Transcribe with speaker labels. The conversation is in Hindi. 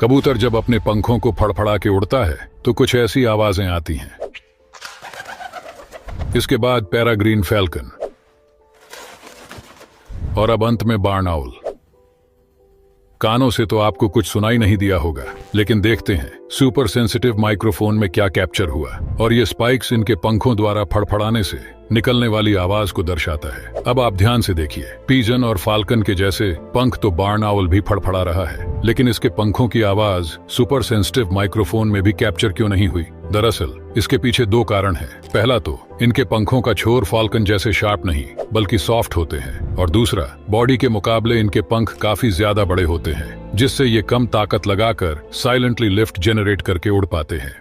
Speaker 1: कबूतर जब अपने पंखों को फड़फड़ा के उड़ता है तो कुछ ऐसी आवाजें आती हैं। इसके बाद पैराग्रीन फैल्कन और अब अंत में बार्न आउल। कानों से तो आपको कुछ सुनाई नहीं दिया होगा, लेकिन देखते हैं सुपर सेंसिटिव माइक्रोफोन में क्या कैप्चर हुआ। और ये स्पाइक्स इनके पंखों द्वारा फड़फड़ाने से निकलने वाली आवाज को दर्शाता है। अब आप ध्यान से देखिए, पीजन और फाल्कन के जैसे पंख तो बार्न आउल भी फड़फड़ा रहा है, लेकिन इसके पंखों की आवाज सुपर सेंसिटिव माइक्रोफोन में भी कैप्चर क्यों नहीं हुई? दरअसल इसके पीछे दो कारण हैं। पहला तो इनके पंखों का छोर फाल्कन जैसे शार्प नहीं बल्कि सॉफ्ट होते हैं, और दूसरा बॉडी के मुकाबले इनके पंख काफी ज्यादा बड़े होते हैं, जिससे ये कम ताकत लगाकर साइलेंटली लिफ्ट जनरेट करके उड़ पाते हैं।